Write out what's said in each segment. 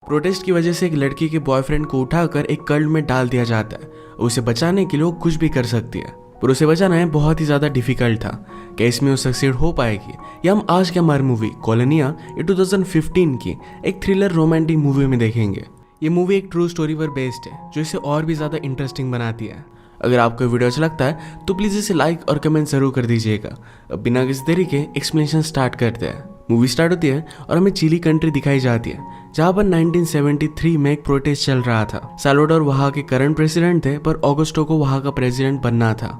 Protest की वजह से एक लड़की के बॉयफ्रेंड को उठाकर एक कल्ट में डाल दिया जाता है। उसे बचाने के लिए वो कुछ भी कर सकती है, पर उसे बचाना है बहुत ही ज़्यादा डिफिकल्ट था। क्या इसमें वो सक्सेड हो पाएगी? या हम आज के हमारी मूवी कॉलोनिया ये 2015 की एक थ्रिलर रोमांटिक मूवी में देखेंगे। ये मूवी एक ट्रू स्टोरी पर बेस्ड है, जो इसे और भी ज़्यादा इंटरेस्टिंग बनाती है। अगर आपको वीडियो अच्छा लगता है तो प्लीज़ इसे लाइक और कमेंट जरूर कर दीजिएगा। अब बिना किसी देरी के एक्सप्लेनेशन स्टार्ट करते हैं। मूवी स्टार्ट होती है और हमें चिली कंट्री दिखाई जाती है, जहाँ पर 1973 में एक प्रोटेस्ट चल रहा था। साल्वाडोर वहाँ के करंट प्रेसिडेंट थे, पर ऑगस्टो को वहाँ का प्रेसिडेंट बनना था।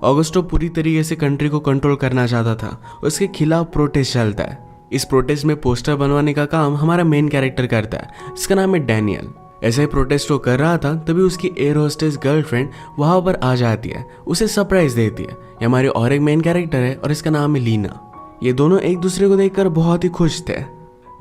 ऑगस्टो पूरी तरीके से कंट्री को कंट्रोल करना चाहता था। उसके खिलाफ प्रोटेस्ट चलता है। इस प्रोटेस्ट में पोस्टर बनवाने का काम हमारा मेन कैरेक्टर करता है, जिसका नाम है डैनियल। ऐसे ही प्रोटेस्ट वो कर रहा था, तभी उसकी एयर होस्टेस गर्लफ्रेंड वहाँ पर आ जाती है, उसे सरप्राइज देती है। ये हमारे और एक मेन कैरेक्टर है और इसका नाम है लीना। ये दोनों एक दूसरे को देखकर बहुत ही खुश थे।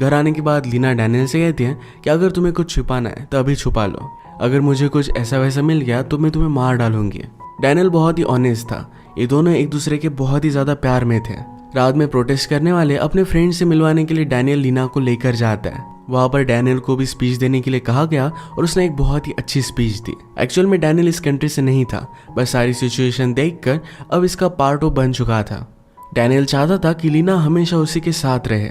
घर आने के बाद लीना डैनियल से कहती है कि अगर तुम्हें कुछ छुपाना है तो अभी छुपा लो, अगर मुझे कुछ ऐसा वैसा मिल गया तो मैं तुम्हें मार डालूंगी। डैनियल बहुत ही ऑनेस्ट था। ये दोनों एक दूसरे के बहुत ही ज्यादा प्यार में थे। रात में प्रोटेस्ट करने वाले अपने फ्रेंड से मिलवाने के लिए डैनियल लीना को लेकर जाता है। वहाँ पर डैनियल को भी स्पीच देने के लिए कहा गया और उसने एक बहुत ही अच्छी स्पीच दी। एक्चुअल में डैनियल इस कंट्री से नहीं था, बस सारी सिचुएशन देखकर अब इसका पार्ट वो बन चुका था। डैनियल चाहता था कि लीना हमेशा उसी के साथ रहे।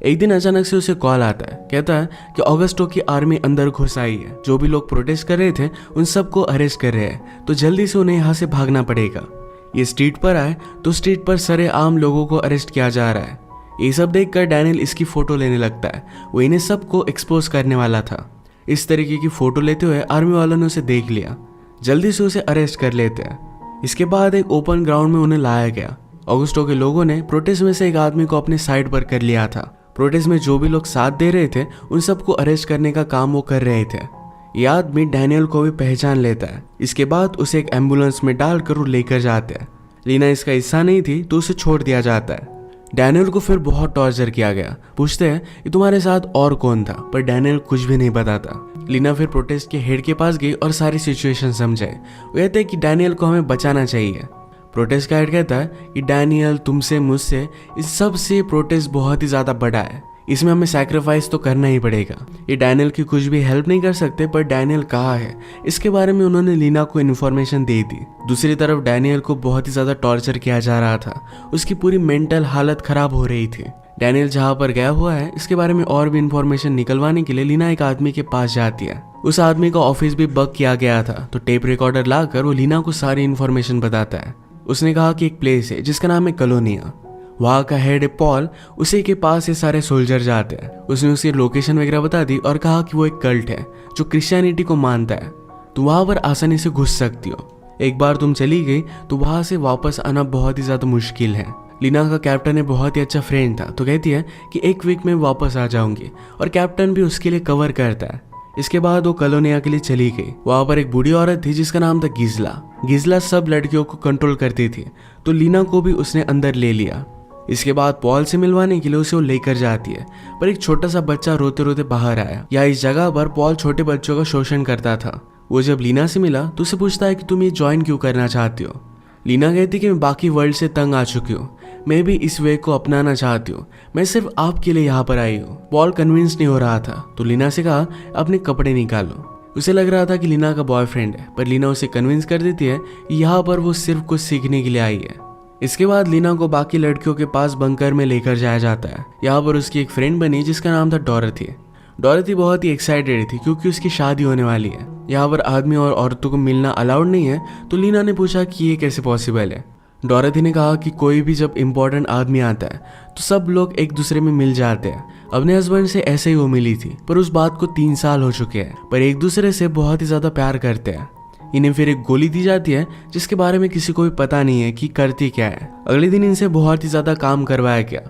एक दिन अचानक से उसे कॉल आता है, कहता है कि ऑगस्टो की आर्मी अंदर घुस आई है। जो भी लोग प्रोटेस्ट कर रहे थे उन सबको अरेस्ट कर रहे हैं, तो जल्दी से उन्हें यहाँ से भागना पड़ेगा। ये स्ट्रीट पर आए तो स्ट्रीट पर सरेआम लोगों को अरेस्ट किया जा रहा है। ये सब देखकर डैनियल इसकी फोटो लेने लगता है। वो इन्हें सबको एक्सपोज करने वाला था। इस तरीके की फोटो लेते हुए आर्मी वालों ने उसे देख लिया, जल्दी से उसे अरेस्ट कर लेते हैं। इसके बाद एक ओपन ग्राउंड में उन्हें लाया गया। ऑगस्टो के लोगों ने प्रोटेस्ट में से एक आदमी को अपने साइड पर कर लिया था। प्रोटेस्ट में जो भी लोग साथ दे रहे थे उन सबको अरेस्ट करने का काम वो कर रहे थे। ये आदमी डैनियल को भी पहचान लेता है। इसके बाद उसे एक एम्बुलेंस में डालकर वो लेकर जाते हैं। लीना इसका हिस्सा नहीं थी तो उसे छोड़ दिया जाता है। डैनियल को फिर बहुत टॉर्चर किया गया। पूछते हैं कि तुम्हारे साथ और कौन था, पर डैनियल कुछ भी नहीं बताता। लीना फिर प्रोटेस्ट के हेड के पास गई और सारी सिचुएशन समझाई। वो कहते हैं कि डैनियल को हमें बचाना चाहिए। प्रोटेस्ट का हेड कहता है कि डैनियल तुमसे मुझसे इस सब से प्रोटेस्ट बहुत ही ज्यादा बड़ा है, इसमें हमें सैक्रिफाइस तो करना ही पड़ेगा। ये डैनियल की कुछ भी हेल्प नहीं कर सकते, पर डैनियल कहाँ है इसके बारे में उन्होंने लीना को इन्फॉर्मेशन दे दी। दूसरी तरफ डैनियल को बहुत ही ज्यादा टॉर्चर किया जा रहा था। उसकी पूरी मेंटल हालत खराब हो रही थी। डैनियल जहाँ पर गया हुआ है इसके बारे में और भी इन्फॉर्मेशन निकलवाने के लिए लीना एक आदमी के पास जाती है। उस आदमी का ऑफिस भी बग किया गया था, तो टेप रिकॉर्डर लाकर वो लीना को सारी इन्फॉर्मेशन बताता है। उसने कहा कि एक प्लेस है जिसका नाम है कॉलोनिया। वहाँ का हेड पॉल, उसी के पास ये सारे सोल्जर जाते हैं। उसने उसकी लोकेशन वगैरह बता दी और कहा कि वो एक कल्ट है जो क्रिश्चियनिटी को मानता है, तो वहाँ पर आसानी से घुस सकती हो। एक बार तुम चली गई तो वहाँ से वापस आना बहुत ही ज़्यादा मुश्किल है। लीना का कैप्टन एक बहुत ही अच्छा फ्रेंड था, तो कहती है कि एक वीक में वापस आ जाऊंगी, और कैप्टन भी उसके लिए कवर करता है। इसके बाद वो कॉलोनिया के लिए चली गई। वहाँ पर एक बूढ़ी औरत थी जिसका नाम था गिजला। गिजला सब लड़कियों को कंट्रोल करती थी, तो लीना को भी उसने अंदर ले लिया। इसके बाद पॉल से मिलवाने के लिए उसे वो लेकर जाती है, पर एक छोटा सा बच्चा रोते रोते बाहर आया। या इस जगह पर पॉल छोटे बच्चों का शोषण करता था। वो जब लीना से मिला तो उसे पूछता है कि तुम ये ज्वाइन क्यों करना चाहती हो। लीना कहती कि मैं बाकी वर्ल्ड से तंग आ चुकी हूँ, मैं भी इस वे को अपनाना चाहती हूँ, मैं सिर्फ आपके लिए यहाँ पर आई हूँ। पॉल कन्विंस नहीं हो रहा था, तो लीना से कहा अपने कपड़े निकालो। उसे लग रहा था कि लीना का बॉयफ्रेंड है, पर लीना उसे कन्विंस कर देती है कि यहाँ पर वो सिर्फ कुछ सीखने के लिए आई है। इसके बाद लीना को बाकी लड़कियों के पास बंकर में लेकर जाया जाता है। यहाँ पर उसकी एक फ्रेंड बनी जिसका नाम था डोरथी। डोरथी बहुत ही एक्साइटेड थी क्योंकि उसकी शादी होने वाली है। यहाँ पर आदमी और औरतों को मिलना अलाउड नहीं है, तो लीना ने पूछा कि ये कैसे पॉसिबल है। डोरथी ने कहा कि कोई भी जब इम्पोर्टेंट आदमी आता है तो सब लोग एक दूसरे में मिल जाते हैं। अपने हस्बैंड से ऐसे ही वो मिली थी, पर उस बात को 3 साल हो चुके हैं, पर एक दूसरे से बहुत ही ज्यादा प्यार करते हैं। इन्हें फिर एक गोली दी जाती है जिसके बारे में किसी को भी पता नहीं है कि करती क्या है। अगले दिन इनसे बहुत ही ज्यादा काम करवाया गया।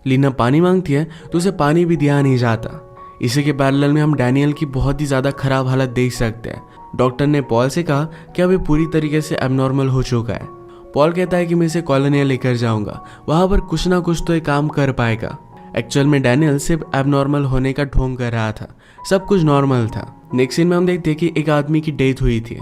लीना पानी मांगती है तो उसे पानी भी दिया नहीं जाता। इसी के पैरेलल में हम डैनियल की बहुत ही ज्यादा खराब हालत देख सकते हैं। डॉक्टर ने पॉल से कहा कि अब ये पूरी तरीके से एबनॉर्मल हो चुका है। पॉल कहता है कि मैं इसे कॉलोनिया लेकर जाऊंगा, वहां पर कुछ ना कुछ तो ये काम कर पाएगा। एक्चुअल में डैनियल सिर्फ एबनॉर्मल होने का ढोंग कर रहा था, सब कुछ नॉर्मल था। नेक्स्ट सीन में हम देखते हैं कि एक आदमी की डेथ हुई थी।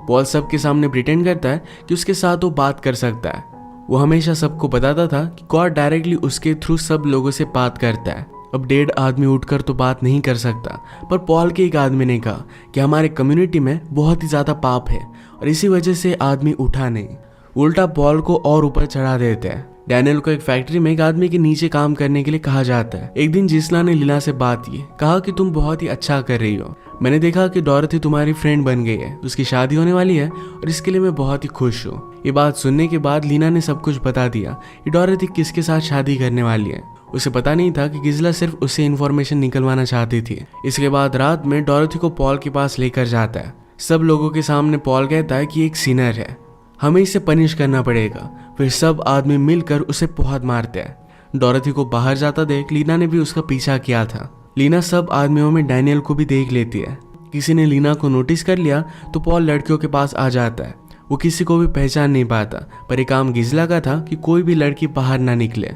पॉल सबके सामने प्रिटेंड करता है कि उसके साथ वो बात कर सकता है। वो हमेशा सबको बताता था कि गॉड डायरेक्टली उसके थ्रू सब लोगों से बात करता है। अब डेड आदमी उठकर तो बात नहीं कर सकता, पर पॉल के एक आदमी ने कहा कि हमारे कम्युनिटी में बहुत ही ज़्यादा पाप है और इसी वजह से आदमी उठा नहीं। उल्टा पॉल को और ऊपर चढ़ा देते हैं। डैनियल को एक फैक्ट्री में एक आदमी के नीचे काम करने के लिए कहा जाता है। एक दिन जिस्ला ने लीना से बात की, कहा कि तुम बहुत ही अच्छा कर रही हो। मैंने देखा कि डॉरथी तुम्हारी फ्रेंड बन गई है, उसकी शादी होने वाली है और इसके लिए मैं बहुत ही खुश हूँ। ये बात सुनने के बाद लीना ने सब कुछ बता दिया कि डॉरथी किसके साथ शादी करने वाली है। उसे पता नहीं था कि गिज़ला सिर्फ उससे इन्फॉर्मेशन निकलवाना चाहती थी। इसके बाद रात में डॉरथी को पॉल के पास लेकर जाता है। सब लोगों के सामने पॉल कहता है कि एक सिनर है, हमें इसे पनिश करना पड़ेगा। फिर सब आदमी मिलकर उसे बहुत मारते हैं। डॉरथी को बाहर जाता देख लीना ने भी उसका पीछा किया था। लीना सब आदमियों में डैनियल को भी देख लेती है। किसी ने लीना को नोटिस कर लिया तो पॉल लड़कियों के पास आ जाता है। वो किसी को भी पहचान नहीं पाता, पर एक काम गिज़ला का था कि कोई भी लड़की बाहर ना निकले।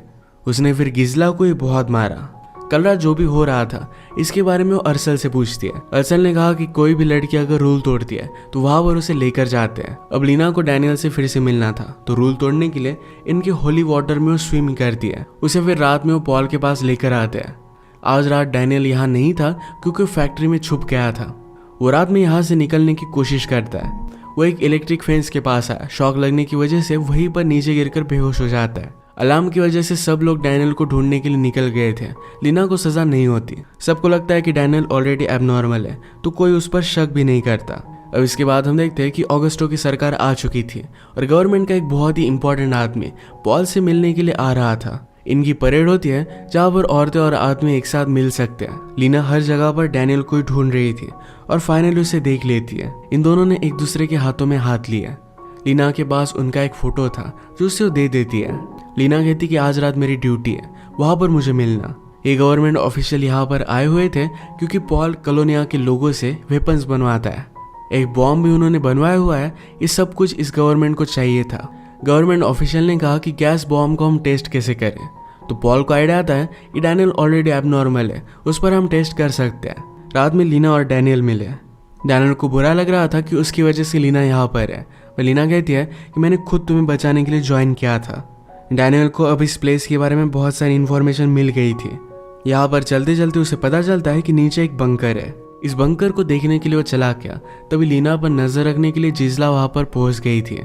उसने फिर गिज़ला को ही बहुत मारा। कल रात जो भी हो रहा था इसके बारे में वो अरसल से पूछती है। अरसल ने कहा कि कोई भी लड़की अगर रूल तोड़ती है तो वहां पर उसे लेकर जाते हैं। अब लीना को डैनियल से फिर से मिलना था, तो रूल तोड़ने के लिए इनके होली वाटर में वो स्विमिंग करती है। उसे फिर रात में वो पॉल के पास लेकर आते हैं। आज रात डैनियल यहाँ नहीं था क्योंकि फैक्ट्री में छुप गया था। वो रात में यहाँ से निकलने की कोशिश करता है। वो एक इलेक्ट्रिक फेंस के पास आया। शॉक लगने की वजह से वहीं पर नीचे गिरकर बेहोश हो जाता है। अलार्म की वजह से सब लोग डैनियल को ढूंढने के लिए निकल गए थे। लीना को सजा नहीं होती। सबको लगता है कि डैनियल ऑलरेडी एबनॉर्मल है, तो कोई उस पर शक भी नहीं करता। अब इसके बाद हम देखते हैं कि ऑगस्टो की सरकार आ चुकी थी और गवर्नमेंट का एक बहुत ही इंपॉर्टेंट आदमी पॉल से मिलने के लिए आ रहा था। इनकी परेड होती है जहाँ पर औरतें और आदमी एक साथ मिल सकते हैं। लीना हर जगह पर डैनियल को ही ढूंढ रही थी और फाइनली उसे देख लेती है। इन दोनों ने एक दूसरे के हाथों में हाथ लिया। लीना के पास उनका एक फोटो था जो उसे वो दे देती है। लीना कहती कि आज रात मेरी ड्यूटी है, वहां पर मुझे मिलना। ये गवर्नमेंट ऑफिशियल यहाँ पर आए हुए थे क्योंकि पॉल कॉलोनिया के लोगों से वेपन्स बनवाता है। एक बॉम्ब भी उन्होंने बनवाया हुआ है। ये सब कुछ इस गवर्नमेंट को चाहिए था। गवर्नमेंट ऑफिशियल ने कहा कि गैस बॉम्ब को हम टेस्ट कैसे करें, तो पॉल को आइडिया आता है कि डैनियल ऑलरेडी एबनॉर्मल है, उस पर हम टेस्ट कर सकते हैं। रात में लीना और डैनियल मिले। डैनियल को बुरा लग रहा था कि उसकी वजह से लीना यहाँ पर है। पर लीना कहती है कि मैंने खुद तुम्हें बचाने के लिए ज्वाइन किया था। डैनियल को अब इस प्लेस के बारे में बहुत सारी इन्फॉर्मेशन मिल गई थी। यहाँ पर चलते चलते उसे पता चलता है कि नीचे एक बंकर है। इस बंकर को देखने के लिए वो चला गया। तभी लीना पर नजर रखने के लिए जिज़ला वहां पर पहुंच गई थी।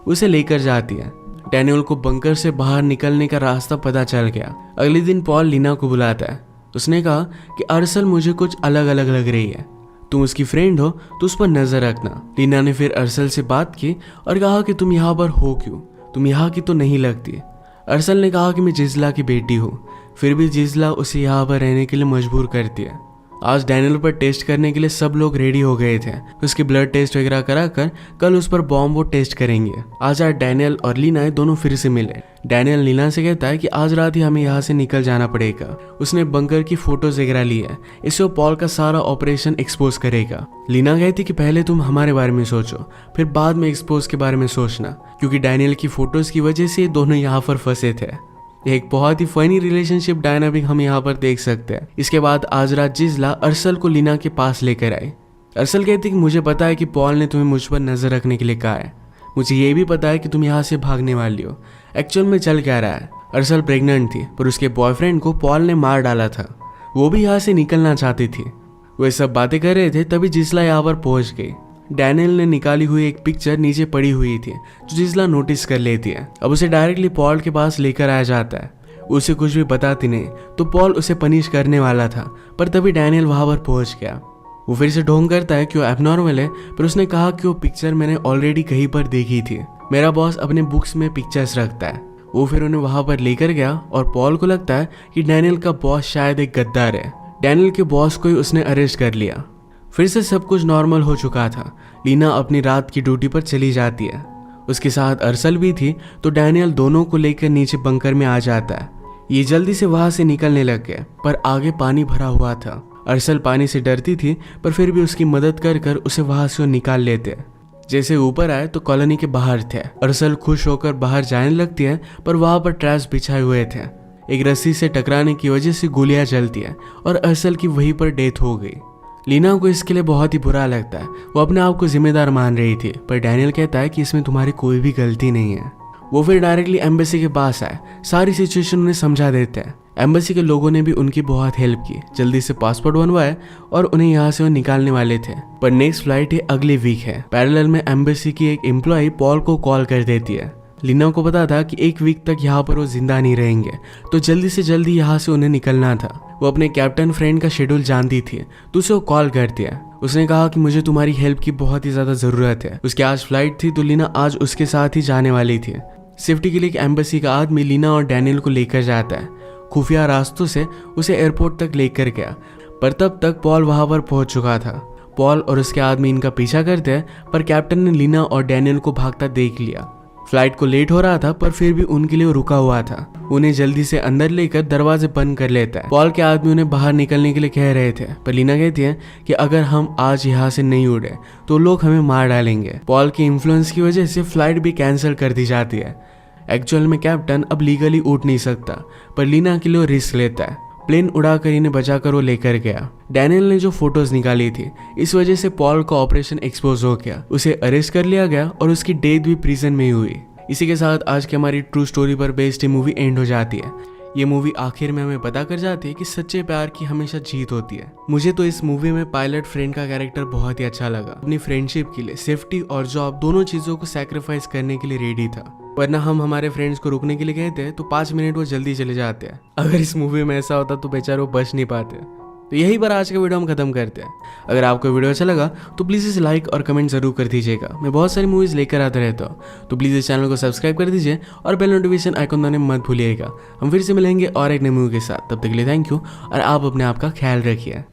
उसे लेकर जाती है। डैनियल को बंकर से बाहर निकलने का रास्ता पता चल गया। अगले दिन पॉल लीना को बुलाता है। उसने कहा कि अरसल मुझे कुछ अलग अलग लग रही है, तुम उसकी फ्रेंड हो तो उस पर नजर रखना। लीना ने फिर अरसल से बात की और कहा कि तुम यहाँ पर हो क्यों, तुम यहाँ की तो नहीं लगती। अरसल ने कहा कि मैं जिज़ला की बेटी हूँ। फिर भी जिज़ला उसे यहाँ पर रहने के लिए मजबूर करती है। आज डैनियल पर टेस्ट करने के लिए सब लोग रेडी हो गए थे। उसकी ब्लड टेस्ट वगैरह कराकर कल उस पर बॉम्ब वो टेस्ट करेंगे। आज डैनियल और लीना दोनों फिर से मिले। डैनियल लीना से कहता है कि आज रात ही हमें यहाँ से निकल जाना पड़ेगा। उसने बंकर की फोटोज वगैरह ली है, इससे वो पॉल का सारा ऑपरेशन एक्सपोज करेगा। लीना कहती कि पहले तुम हमारे बारे में सोचो, फिर बाद में एक्सपोज के बारे में सोचना, क्योंकि डैनियल की फोटोज की वजह से दोनों यहाँ पर फंसे थे। एक बहुत ही फनी रिलेशनशिप डायनामिक हम यहाँ पर देख सकते हैं। इसके बाद आज रात जिज़ला अरसल को लीना के पास लेकर आई। अरसल कहती कि मुझे पता है कि पॉल ने तुम्हें मुझ पर नजर रखने के लिए कहा है। मुझे ये भी पता है कि तुम यहाँ से भागने वाली हो। एक्चुअल में चल क्या रहा है, अरसल प्रेग्नेंट थी, पर उसके बॉयफ्रेंड को पॉल ने मार डाला था। वो भी यहाँ से निकलना चाहती थी। वो सब बातें कर रहे थे, तभी जिज़ला यहाँ पर पहुंच गई। डैनियल ने निकाली हुई एक पिक्चर नीचे पड़ी हुई थी जो जिज़ला नोटिस कर लेती है। अब उसे डायरेक्टली पॉल के पास लेकर आया जाता है। उसे कुछ भी बताती नहीं तो पॉल उसे पनिश करने वाला था, पर तभी डैनियल वहां पर पहुंच गया। वो फिर से ढोंग करता है कि वो एबनॉर्मल है, पर उसने कहा कि वो पिक्चर मैंने ऑलरेडी कहीं पर देखी थी। मेरा बॉस अपने बुक्स में पिक्चर्स रखता है। वो फिर उन्हें वहां पर लेकर गया और पॉल को लगता है कि डैनियल का बॉस शायद एक गद्दार है। डैनियल के बॉस को ही उसने अरेस्ट कर लिया। फिर से सब कुछ नॉर्मल हो चुका था। लीना अपनी रात की ड्यूटी पर चली जाती है। उसके साथ अरसल भी थी, तो डैनियल दोनों को लेकर नीचे बंकर में आ जाता है। ये जल्दी से वहां से निकलने लग गए, पर आगे पानी भरा हुआ था। अरसल पानी से डरती थी, पर फिर भी उसकी मदद कर कर उसे वहां से निकाल लेते। जैसे ऊपर आए तो कॉलोनी के बाहर थे। अरसल खुश होकर बाहर जाने लगती है, पर वहां पर ट्रैप्स बिछाए हुए थे। एक रस्सी से टकराने की वजह से गोलियां चलती है और अरसल की वहीं पर डेथ हो गई। लीना को इसके लिए बहुत ही बुरा लगता है। वो अपने आप को जिम्मेदार मान रही थी, पर डैनियल कहता है कि इसमें तुम्हारी कोई भी गलती नहीं है। वो फिर डायरेक्टली एम्बेसी के पास आए, सारी सिचुएशन उन्हें समझा देते हैं। एम्बेसी के लोगों ने भी उनकी बहुत हेल्प की, जल्दी से पासपोर्ट बनवाए और उन्हें यहाँ से वो निकालने वाले थे। पर नेक्स्ट फ्लाइट ये अगले वीक है। पैरेलल में एम्बेसी की एक एम्प्लॉय पॉल को कॉल कर देती है। लीना को पता था कि 1 वीक तक यहाँ पर वो जिंदा नहीं रहेंगे, तो जल्दी से जल्दी यहाँ से उन्हें निकलना था। वो अपने कैप्टन फ्रेंड का शेड्यूल जानती थी, तो उसे वो कॉल करती है। उसने कहा कि मुझे तुम्हारी हेल्प की बहुत ही ज्यादा जरूरत है। उसकी आज फ्लाइट थी, तो लीना आज उसके साथ ही जाने वाली थी। सेफ्टी के लिए एक एम्बेसी का आदमी लीना और डैनियल को लेकर जाता है। खुफिया रास्तों से उसे एयरपोर्ट तक लेकर गया, पर तब तक पॉल वहां पर पहुंच चुका था। पॉल और उसके आदमी इनका पीछा करते हैं, पर कैप्टन ने लीना और डैनियल को भागता देख लिया। फ्लाइट को लेट हो रहा था, पर फिर भी उनके लिए रुका हुआ था। उन्हें जल्दी से अंदर लेकर दरवाजे बंद कर लेता है। पॉल के आदमी उन्हें बाहर निकलने के लिए कह रहे थे, पर लीना कहती है कि अगर हम आज यहाँ से नहीं उड़े तो लोग हमें मार डालेंगे। पॉल की इन्फ्लुएंस की वजह से फ्लाइट भी कैंसिल कर दी जाती है। एक्चुअल में कैप्टन अब लीगली उड़ नहीं सकता, पर लीना के लिए रिस्क लेता है। प्लेन उड़ाकर इन्हें बचाकर वो लेकर गया। डैनियल ने जो फोटोज निकाली थी, इस वजह से पॉल का ऑपरेशन एक्सपोज हो गया। उसे अरेस्ट कर लिया गया और उसकी डेथ भी प्रिजन में ही हुई। इसी के साथ आज की हमारी ट्रू स्टोरी पर बेस्ड मूवी एंड हो जाती है। ये मूवी आखिर में हमें पता कर जाती है कि सच्चे प्यार की हमेशा जीत होती है। मुझे तो इस मूवी में पायलट फ्रेंड का कैरेक्टर बहुत ही अच्छा लगा। अपनी फ्रेंडशिप के लिए सेफ्टी और जॉब दोनों चीजों को सैक्रिफाइस करने के लिए रेडी था। वरना हम हमारे फ्रेंड्स को रुकने के लिए कहते हैं तो 5 मिनट वो जल्दी चले जाते हैं। अगर इस मूवी में ऐसा होता तो बेचारे वो बच नहीं पाते। तो यही पर आज का वीडियो हम खत्म करते हैं। अगर आपको वीडियो अच्छा लगा तो प्लीज़ इसे लाइक और कमेंट जरूर कर दीजिएगा। मैं बहुत सारी मूवीज़ लेकर आता रहता हूँ, तो प्लीज़ इस चैनल को सब्सक्राइब कर दीजिए और बेल नोटिफिकेशन आइकन दबाने मत भूलिएगा। हम फिर से मिलेंगे और एक नई मूवी के साथ। तब तक के लिए थैंक यू और आप अपने आप का ख्याल रखिए।